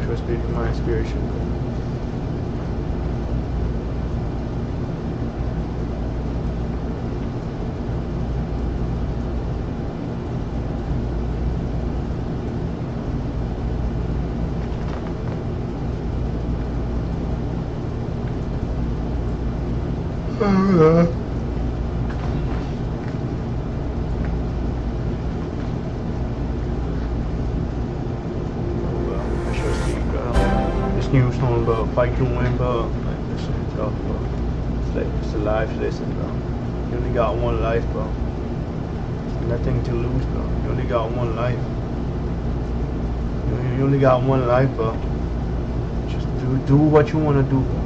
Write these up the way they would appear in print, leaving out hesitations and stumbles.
trust me, my inspiration. New song about fight to win, bro. Like this shit tough, bro. It's like it's a life lesson, bro. You only got one life, bro. There's nothing to lose, bro. You only got one life. You only got one life, bro. Just do what you wanna do, bro.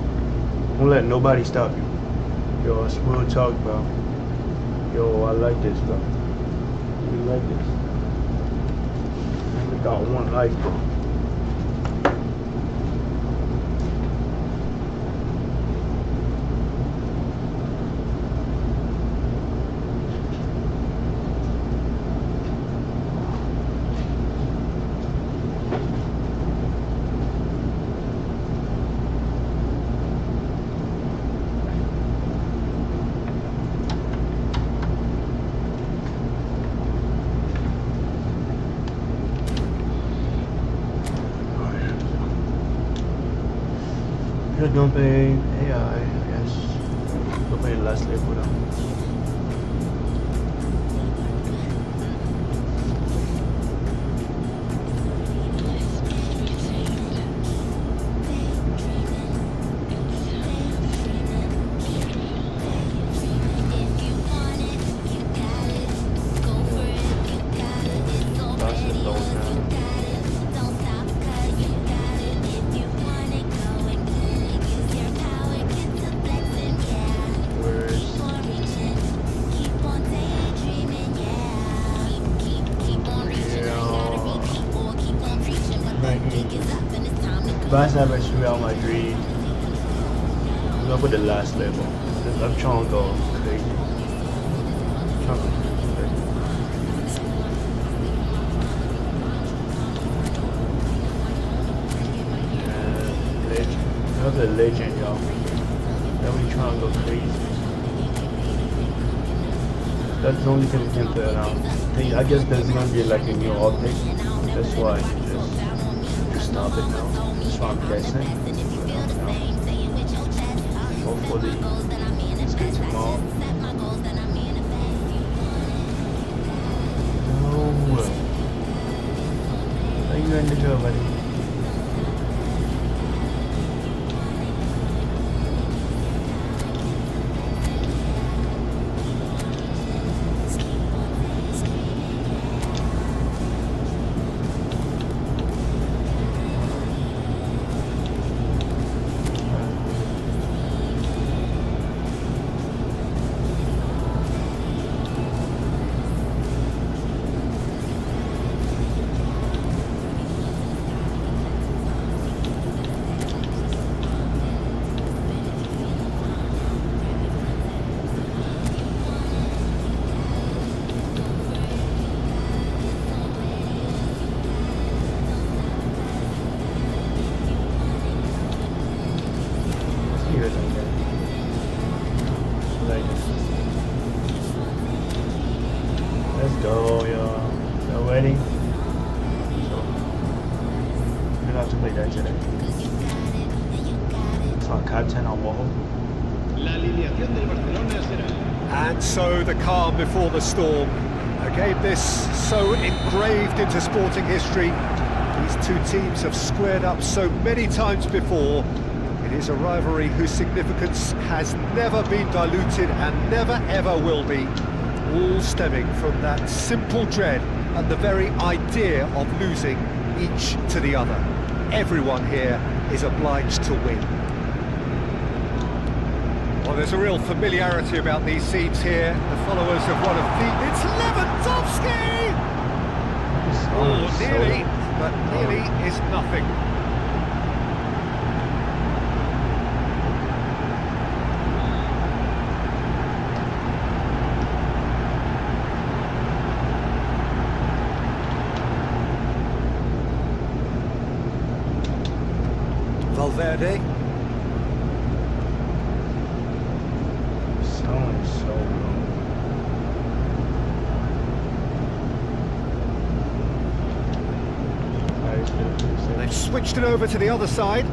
Don't let nobody stop you. Yo, it's real talk, bro. Yo, I like this, bro. You like this? You only got one life, bro. Just don't pay AI, I guess. Don't pay less labor though. Last time I threw out my dream, I'm gonna put the last level. I'm trying to go crazy. Legend. That's a legend, y'all. Now we trying to go crazy. That's the only thing we can play around. I guess there's gonna be like a new update. That's why just stop it now. That's what I'm guessing. Hopefully it's good tomorrow. No. Are you in the job, buddy? Let's go, y'all. Y'all ready? So, we're gonna have to play that today. It's our captain on wall. And so the calm before the storm. A game this so engraved into sporting history. These two teams have squared up so many times before. It is a rivalry whose significance has never been diluted and never ever will be. All stemming from that simple dread and the very idea of losing each to the other. Everyone here is obliged to win. Well, there's a real familiarity about these scenes here. The followers of one of the... It's Lewandowski! Oh, nearly, but nearly is nothing. Valverde. Sound is so low. Nice, good. They've switched it over to the other side.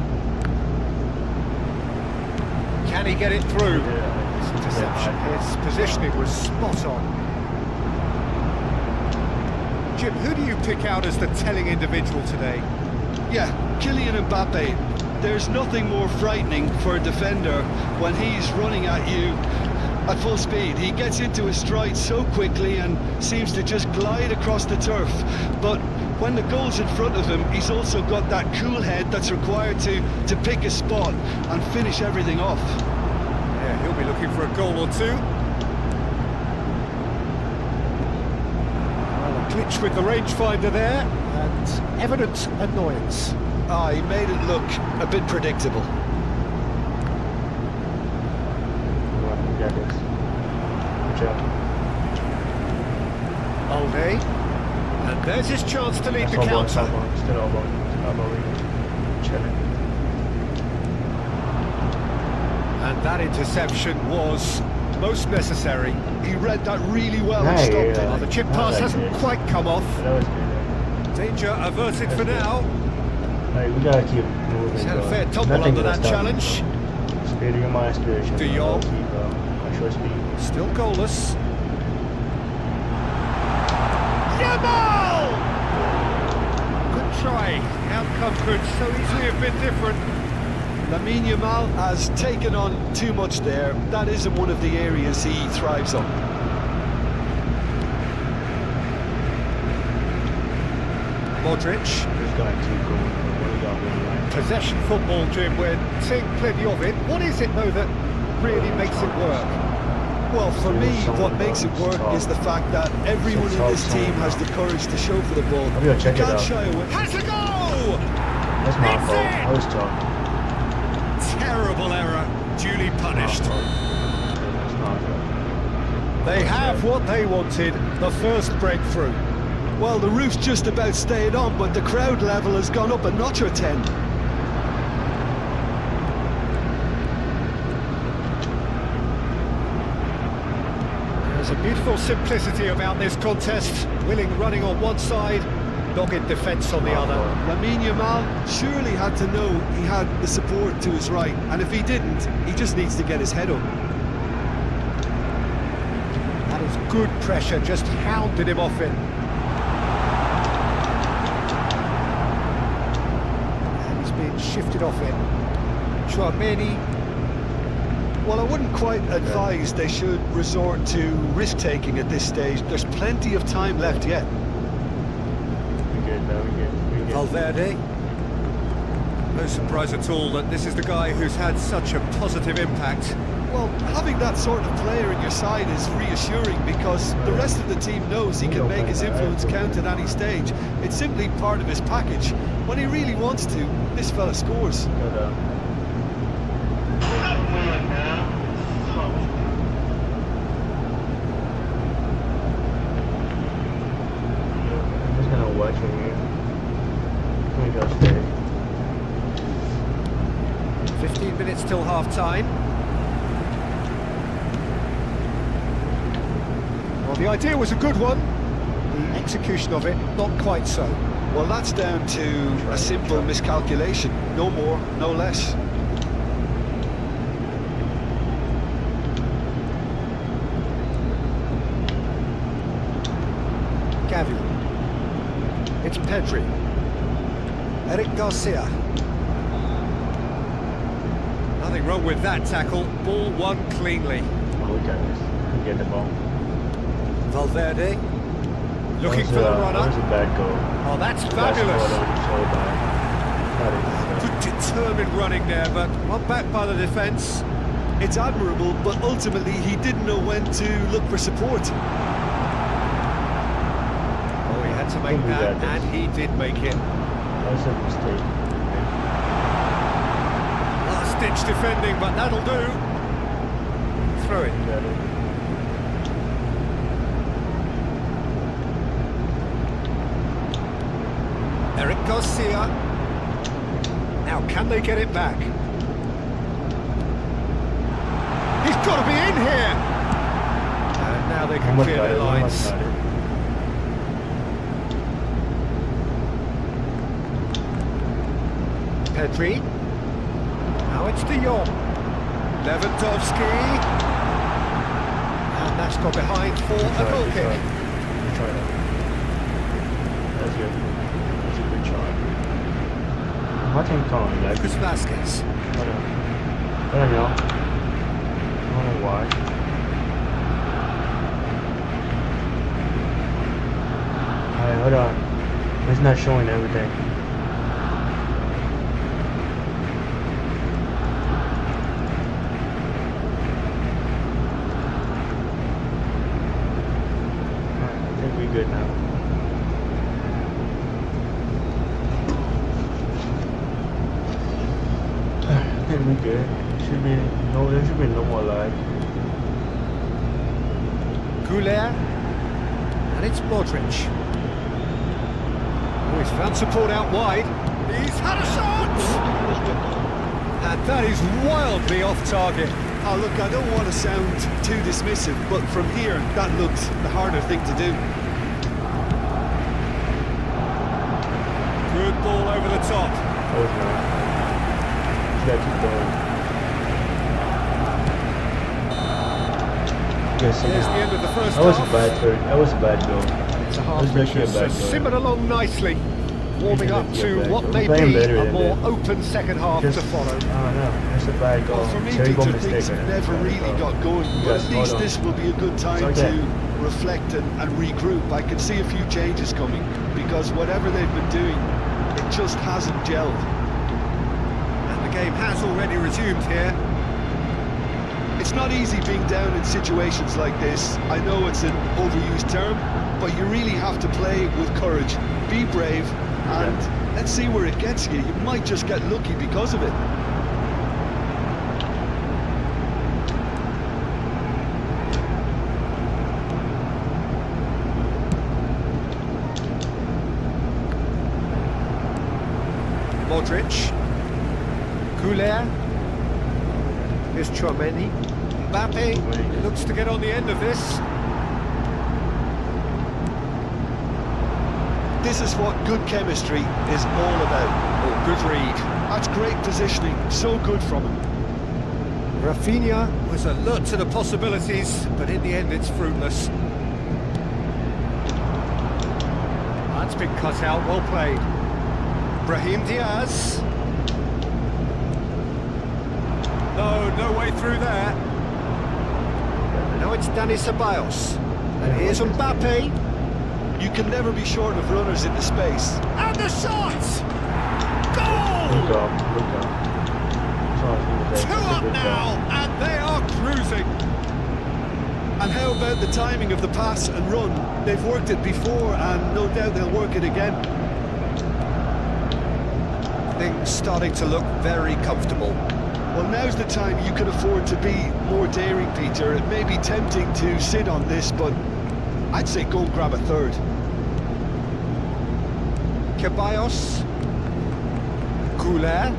Can he get it through? Yeah. His interception, his positioning was spot on. Jim, who do you pick out as the telling individual today? Yeah, Kylian Mbappe. There's nothing more frightening for a defender when he's running at you at full speed. He gets into his stride so quickly and seems to just glide across the turf. But when the goal's in front of him, he's also got that cool head that's required to pick a spot and finish everything off. Yeah, he'll be looking for a goal or two. Well, a glitch with the rangefinder there, and evident annoyance. He made it look a bit predictable. We got this. Good job. Alday. And there's his chance to lead the counter. Still all ball. Chilling. And that interception was most necessary. He read that really well and Hey, stopped it. Well, the chip pass hasn't quite come off. That was good. Danger averted for That's now. Hey, we gotta keep moving. He's had a bro. fair tumble Nothing under gonna that stop challenge. me, bro. Speed of my inspiration. De Jong. I show speed. Still goalless. Yamal! Good try. The outcome could so easily have been different. Lamine Yamal has taken on too much there. That isn't one of the areas he thrives on. Modric. This guy too cool. What he got one line. Possession football, Jim. We're seeing plenty of it. What is it, though, that really makes it work? Well, for me, what makes it work is the fact that everyone in this team has the courage to show for the ball. I'm gonna check You it can't out. shy away. Has a goal! That's my It's fault. in! I was talking. Terrible error, duly punished. That's my fault. They have what they wanted, the first breakthrough. Well, the roof's just about stayed on, but the crowd level has gone up a notch or 10. There's a beautiful simplicity about this contest. Willing running on one side, dogged defence on the other. Lamine Yamal surely had to know he had the support to his right, and if he didn't, he just needs to get his head up. That is good pressure, just hounded him off it. And he's being shifted off it. Chouameni. Well, I wouldn't quite advise they should resort to risk-taking at this stage. There's plenty of time left yet. We good, man. We good. Valverde. No surprise at all that this is the guy who's had such a positive impact. Well, having that sort of player in your side is reassuring because the rest of the team knows he can make his influence count at any stage. It's simply part of his package. When he really wants to, this fella scores. Good, I'm just gonna watch it here. Can we go straight? 15 minutes till half-time. Well, the idea was a good one. The execution of it, not quite so. Well, that's down to a simple miscalculation. No more, no less. Gavi. It's Pedri. Eric Garcia. Nothing wrong with that tackle. Ball won cleanly. Oh, we got this. We get the ball. Valverde. Looking for the That runner. was a bad goal. Oh, that's Last fabulous. goal, that was so bad. That is, Good determined running there, but one back by the defence. It's admirable, but ultimately he didn't know when to look for support. Oh, he had to make think we that, got this. and he did make it. that was a mistake. Last-ditch defending, but that'll do. Throw it. We got it. Eric Garcia. Now Can they get it back? He's got to be in here! And now they can clear their lines. Pedri. Now it's De Jong. Lewandowski. And that's got behind for a goal kick. Good try. That's good. That's a good try. My team calling like Lucas Vasquez. I don't know. I don't know why. Alright, hold on. It's not showing everything. I think we're good now. I think we're good. There should be no more lag. Goulet. And it's Modric. Oh, he's found support out wide. He's had a shot! And that is wildly off target. Oh, look, I don't want to sound too dismissive, but from here, that looks the harder thing to do. Good ball over the top. That was nice. You gotta keep going. There's the end of the first That was a half. bad third. That was a bad goal. It's a That half was which actually a has bad goal. simmered along nicely, warming up to what may Playing be better a than more that. open second half Just, to follow. I don't know. That's a bad goal. Well, for me, Terrible Peter, mistake. things on that. never Bad really goal. got going, but Yes, at hold least on. this will be a good time It's okay. to reflect and regroup. I can see a few changes coming, because whatever they've been doing, it just hasn't gelled. And the game has already resumed here. It's not easy being down in situations like this. I know it's an overused term, but you really have to play with courage. Be brave, and let's see where it gets you. You might just get lucky because of it. Modric. Goulet. Here's Chouameni. Mbappe looks to get on the end of this. This is what good chemistry is all about. Oh, good read. That's great positioning, so good from him. Rafinha was alert to the possibilities, but in the end it's fruitless. That's been cut out, well played. Brahim Diaz. No way through there. And now it's Dani Ceballos. And here's Mbappe. You can never be short of runners in the space. And the shot! Good Goal! goal. Good goal. That's all I was gonna say. 2 That's a up good now, goal. and they are cruising. And how about the timing of the pass and run? They've worked it before, and no doubt they'll work it again. Things starting to look very comfortable. Well, now's the time you can afford to be more daring, Peter. It may be tempting to sit on this, but I'd say go and grab a third. Ceballos. Goulet.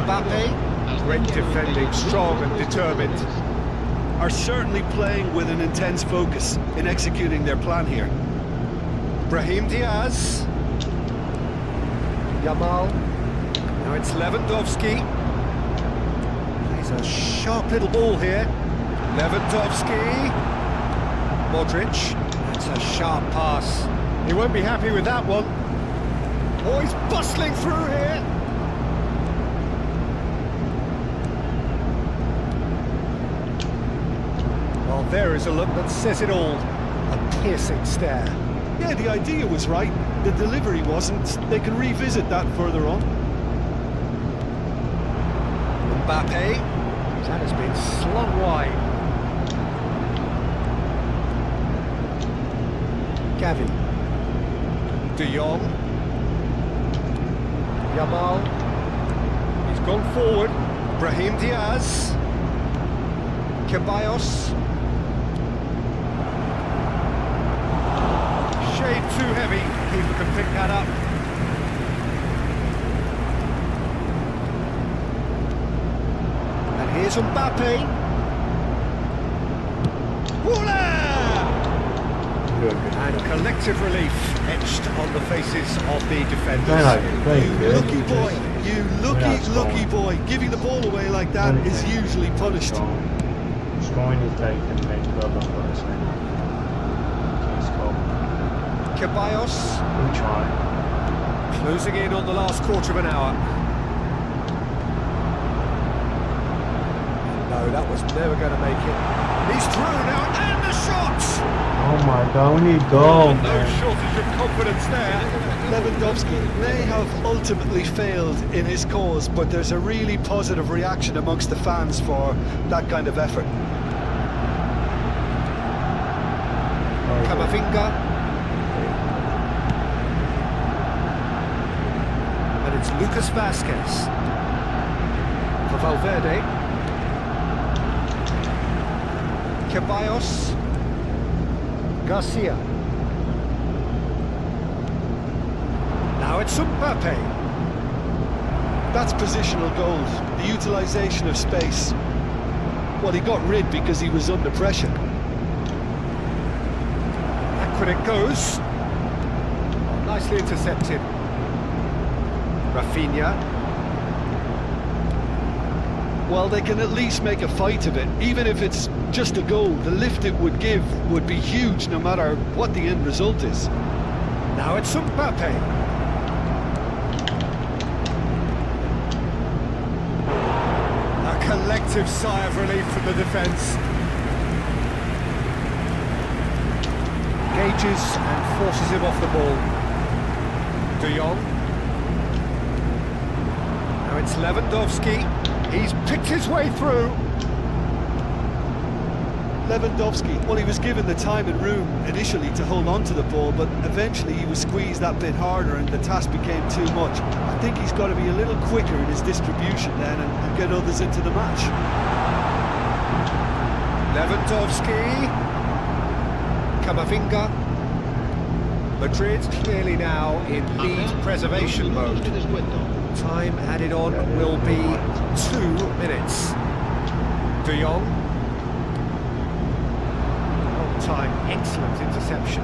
Mbappe. Great defending, strong and determined. Are certainly playing with an intense focus in executing their plan here. Brahim Diaz. Yamal. Now it's Lewandowski. He's a sharp little ball here. Lewandowski. Modric. That's a sharp pass. He won't be happy with that one. Oh, he's bustling through here. Well, there is a look that says it all. A piercing stare. Yeah, the idea was right. The delivery wasn't. They can revisit that further on. Mbappe. That has been slung wide. Gavi. De Jong. Yamal. He's gone forward. Brahim Diaz. Ceballos. Shade too heavy. Keeper can pick that up. Here's Mbappe. Voila! And collective relief etched on the faces of the defenders. Lucky boy, you lucky boy. Giving the ball away like that is usually punished. Scoring is like the main problem for us right now. Ceballos. We'll try. Closing in on the last quarter of an hour. No, that was never going to make it. He's through now, and the shot! Oh my God, we need goal. No shortage of confidence there. Lewandowski may have ultimately failed in his cause, but there's a really positive reaction amongst the fans for that kind of effort. Camavinga. And it's Lucas Vazquez. For Valverde. Ceballos. Garcia. Now it's Mbappe. That's positional gold, the utilisation of space. Well, he got rid because he was under pressure. Backward it goes. Oh, nicely intercepted. Rafinha. Well, they can at least make a fight of it. Even if it's just a goal, the lift it would give would be huge no matter what the end result is. Now it's Mbappe. A collective sigh of relief from the defence. Engages and forces him off the ball. De Jong. Now it's Lewandowski. He's picked his way through. Lewandowski, well, he was given the time and room initially to hold on to the ball, but eventually he was squeezed that bit harder and the task became too much. I think he's got to be a little quicker in his distribution then and get others into the match. Lewandowski. Camavinga. Madrid clearly now in lead preservation mode. Time added on will be 2 minutes. De Jong. On time, excellent interception.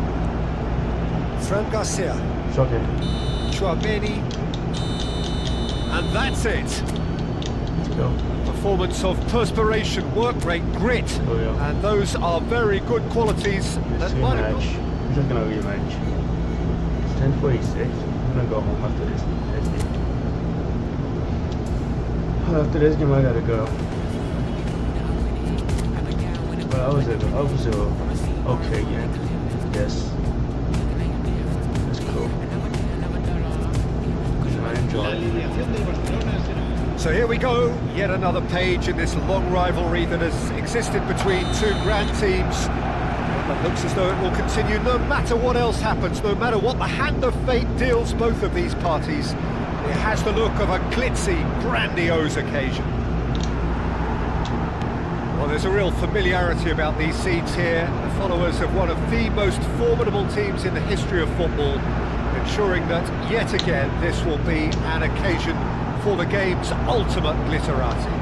Fran Garcia. Shocking. Chouameni. And that's it. Let's go. Performance of perspiration, work rate, grit. Oh, yeah. And those are very good qualities that might have Rematch. We're just gonna rematch. It's 10:46. I'm gonna go home after this. After this game, I gotta go. But I was okay game. Yes. That's cool. I enjoyed it. So here we go, yet another page in this long rivalry that has existed between two grand teams. That looks as though it will continue no matter what else happens, no matter what the hand of fate deals both of these parties. It has the look of a glitzy, grandiose occasion. Well, there's a real familiarity about these scenes here. The followers of one of the most formidable teams in the history of football, ensuring that, yet again, this will be an occasion for the game's ultimate glitterati.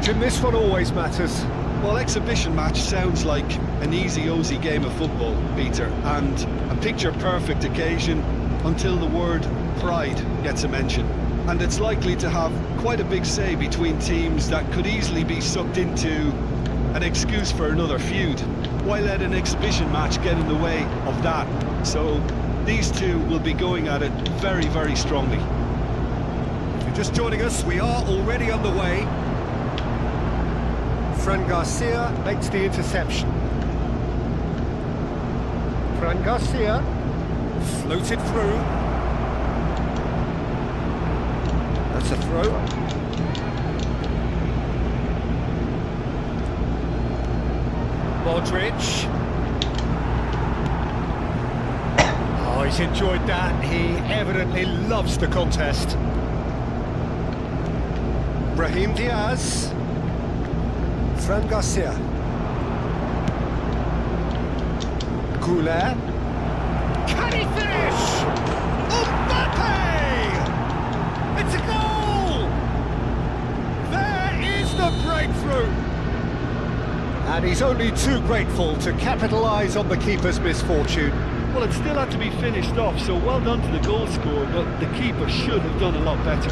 Jim, this one always matters. Well, exhibition match sounds like an easy-ozy game of football, Peter, and a picture-perfect occasion until the word pride gets a mention. And it's likely to have quite a big say between teams that could easily be sucked into an excuse for another feud. Why let an exhibition match get in the way of that? So these two will be going at it very, very strongly. If you're just joining us, we are already underway. Fran Garcia makes the interception. Fran Garcia floated through. That's a throw. Modric. Oh, he's enjoyed that. He evidently loves the contest. Brahim Diaz. Fran Garcia. Goulet. Can he finish? Mbappe! It's a goal! There And he's only too grateful to capitalise on the keeper's misfortune. Well, it still had to be finished off, so well done to the goal scorer, but the keeper should have done a lot better.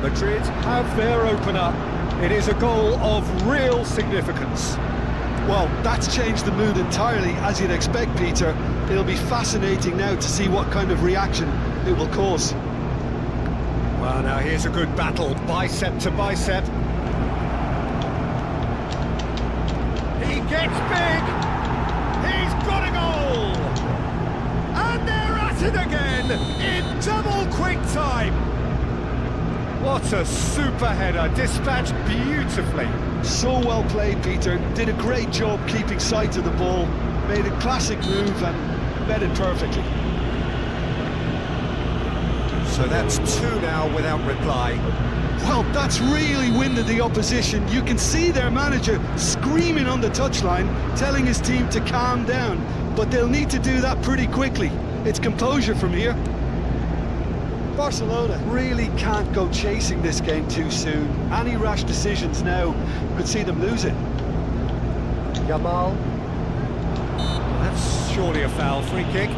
Madrid have their opener. It is a goal of real significance. Well, that's changed the mood entirely, as you'd expect, Peter. It'll be fascinating now to see what kind of reaction it will cause. Well, now here's a good battle, bicep to bicep. He gets big! He's got a goal! And they're at it again, in double quick time! What a super header, dispatched beautifully. So well played, Peter. Did a great job keeping sight of the ball. Made a classic move and met it perfectly. So that's two now without reply. Well, that's really winded the opposition. You can see their manager screaming on the touchline, telling his team to calm down. But they'll need to do that pretty quickly. It's composure from here. Barcelona really can't go chasing this game too soon. Any rash decisions now could see them lose it. Yamal. That's surely a foul. Free kick.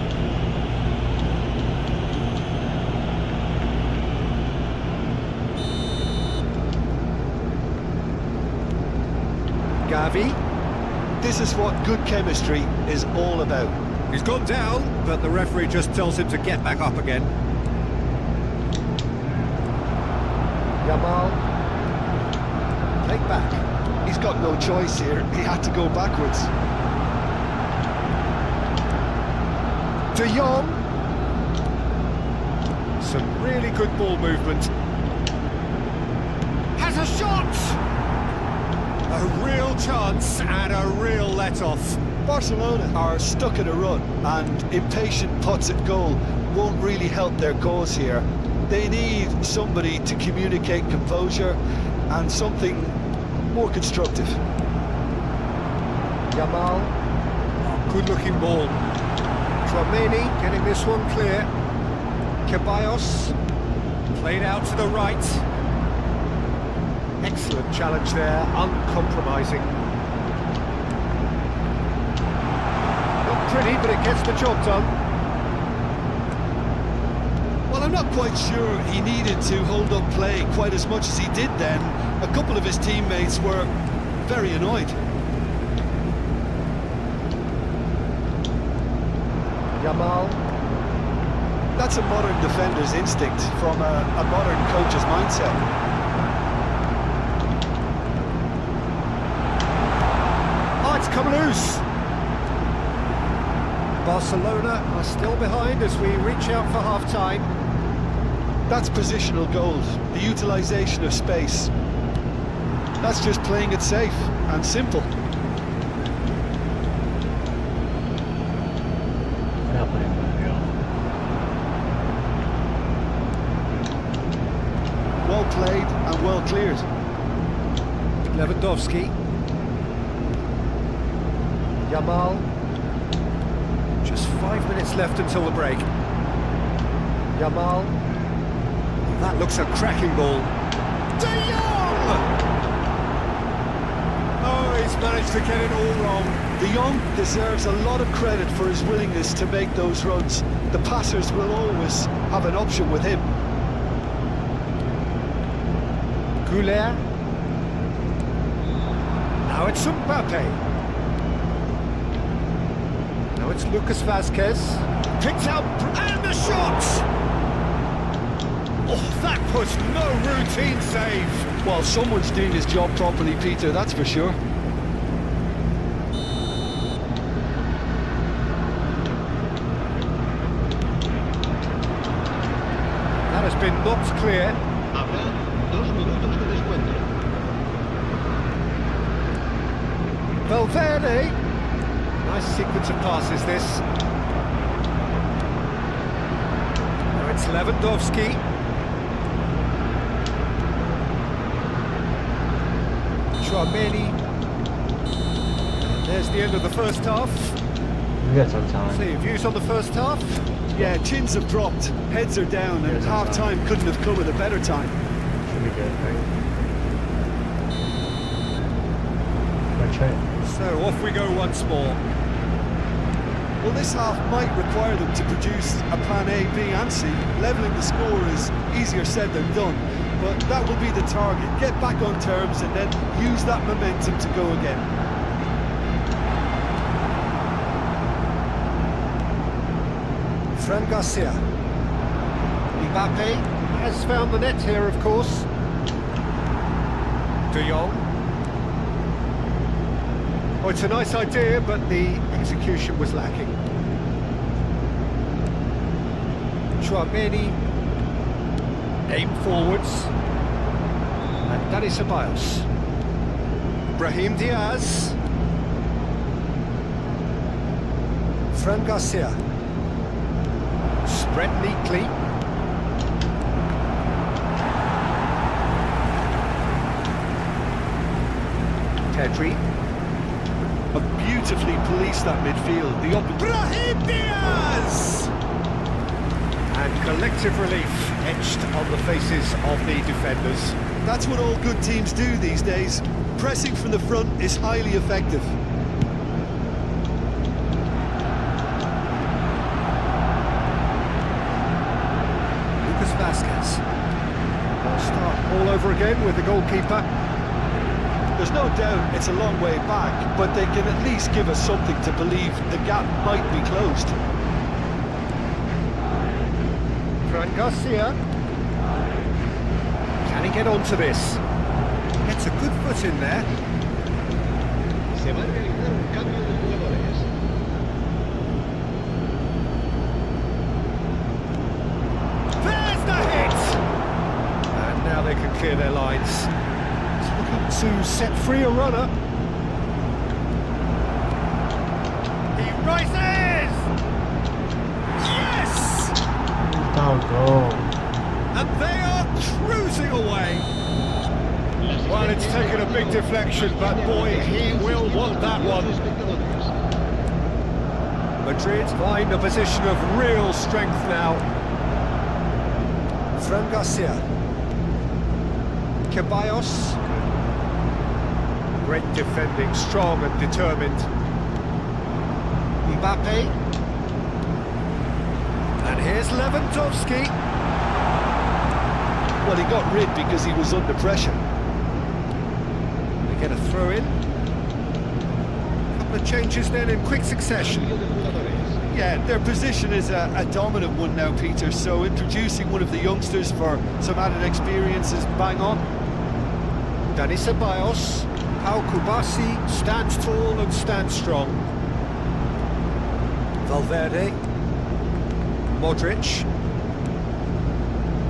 Gavi. This is what good chemistry is all about. He's gone down, but the referee just tells him to get back up again. Yamal. Take back. He's got no choice here. He had to go backwards. De Jong. Some really good ball movement. Has a shot! A real chance and a real let-off. Barcelona are stuck in a run, and impatient putts at goal won't really help their cause here. They need somebody to communicate composure and something more constructive. Yamal. Good-looking ball. Tchouaméni getting this one clear. Ceballos. Played out to the right. Excellent challenge there, uncompromising. Not pretty, but it gets the job done. Well, I'm not quite sure he needed to hold up play quite as much as he did then. A couple of his teammates were very annoyed. Yamal. That's a modern defender's instinct from a modern coach's mindset. It's come loose. Barcelona are still behind as we reach out for half-time. That's positional goals, the utilisation of space. That's just playing it safe and simple. Well played and well cleared. Lewandowski. Yamal. Just 5 minutes left until the break. Yamal. That looks a cracking ball. De Jong! Oh, he's managed to get it all wrong. De Jong deserves a lot of credit for his willingness to make those runs. The passers will always have an option with him. Goulet. Now it's Mbappe. Now it's Lucas Vazquez. Picked up, and the shot! Oh, that was no routine save. Well, someone's doing his job properly, Peter, that's for sure. That has been knocked clear. Valverde. Nice sequence of passes, this. Now it's Lewandowski. Tchouaméni. There's the end of the first half. We got some time. So your views on the first half? Yeah, chins have dropped, heads are down, and half-time couldn't have come at a better time. Should be good, right? check. So off we go once more. Well, this half might require them to produce a plan A, B and C. Levelling the score is easier said than done, but that will be the target. Get back on terms and then use that momentum to go again. Fran Garcia. Mbappe has found the net here, of course. De Jong. Oh, it's a nice idea, but the execution was lacking. Chouameni. Aim forwards. And Dani Ceballos. Brahim Diaz. Fran Garcia. Spread neatly. Pedri. Beautifully policed that midfield. The Brahim Diaz! And collective relief etched on the faces of the defenders. That's what all good teams do these days. Pressing from the front is highly effective. Lucas Vazquez. They'll start all over again with the goalkeeper. There's no doubt it's a long way back, but they can at least give us something to believe the gap might be closed. Fran Garcia. Can he get onto this? Gets a good foot in there. Se va a realizar un cambio de jugadores. There's the hit! And now they can clear their lines. To set free a runner. He rises! Yes! Oh, goal. And they are cruising away. Well, it's taken a big deflection, but boy, he will want that one. Madrid find a position of real strength now. Fran Garcia. Ceballos. Great defending, strong and determined. Mbappe. And here's Lewandowski. Well, he got rid because he was under pressure. They get a throw in. Couple of changes then in quick succession. Yeah, their position is a dominant one now, Peter, so introducing one of the youngsters for some added experience is bang on. Dani Ceballos. Pau Kubasi stands tall and stands strong. Valverde. Modric.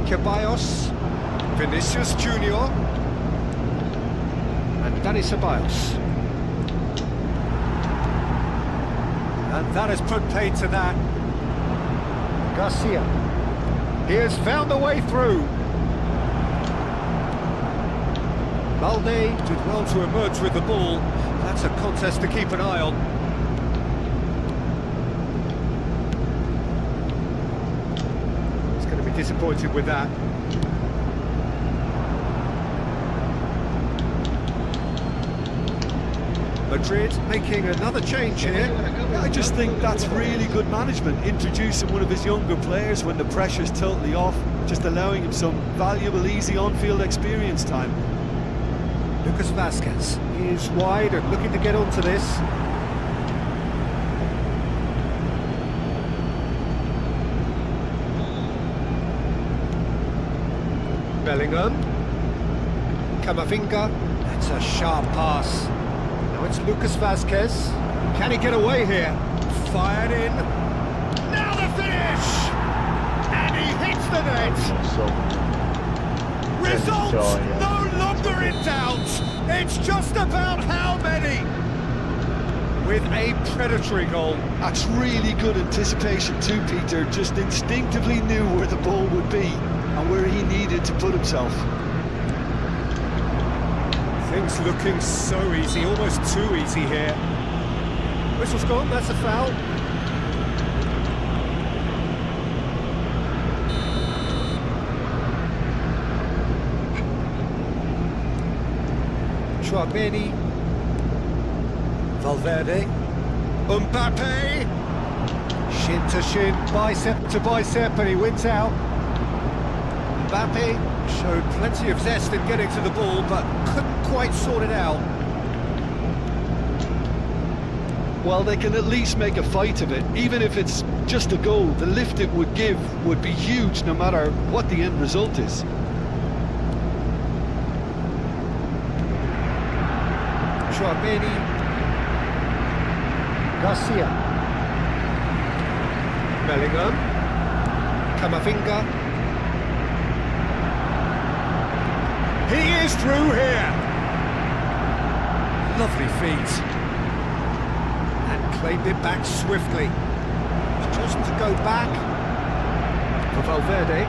Ceballos. Vinicius Junior. And Dani Ceballos. And that has put paid to that. Garcia. He has found a way through. Balde did well to emerge with the ball. That's a contest to keep an eye on. He's going to be disappointed with that. Madrid making another change here. I just think that's really good management, introducing one of his younger players when the pressure's totally off, just allowing him some valuable, easy on-field experience time. Lucas Vazquez is wide and looking to get onto this. Bellingham. Camavinga. That's a sharp pass. Now it's Lucas Vazquez. Can he get away here? Fired in. Now the finish! And he hits the net! Results no longer in doubt. It's just about how many. With a predatory goal. That's really good anticipation too, Peter. Just instinctively knew where the ball would be and where he needed to put himself. Things looking so easy, almost too easy here. Whistle's gone, that's a foul. Chouameni. Valverde. Mbappe. Shin to shin, bicep to bicep, and he wins out. Mbappe showed plenty of zest in getting to the ball, but couldn't quite sort it out. Well, they can at least make a fight of it. Even if it's just a goal, the lift it would give would be huge no matter what the end result is. Chouameni. Garcia. Bellingham. Camavinga. He is through here. Lovely feet. And claimed it back swiftly. Chosen to go back. For Valverde.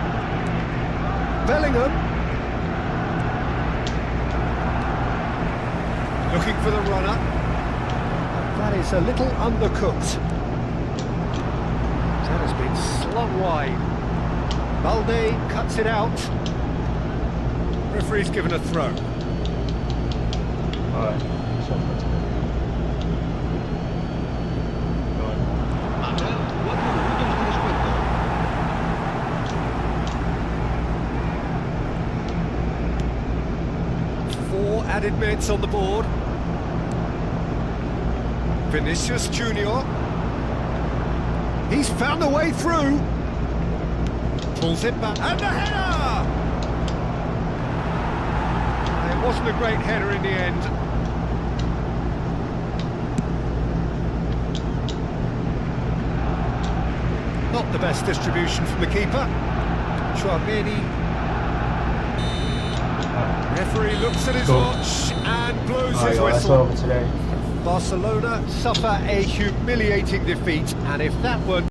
Bellingham. Looking for the runner. That is a little undercooked. That has been slung wide. Balde cuts it out. Referee's given a throw. Alright. Manuel, 4 minutos de descuento. 4 added minutes on the board. Vinicius Junior. He's found a way through. Pulls it back. And the header! It wasn't a great header in the end. Not the best distribution from the keeper. Chouameni. Referee looks at his watch and blows his Alright, that's whistle. over today. Barcelona suffer a humiliating defeat, and if that weren't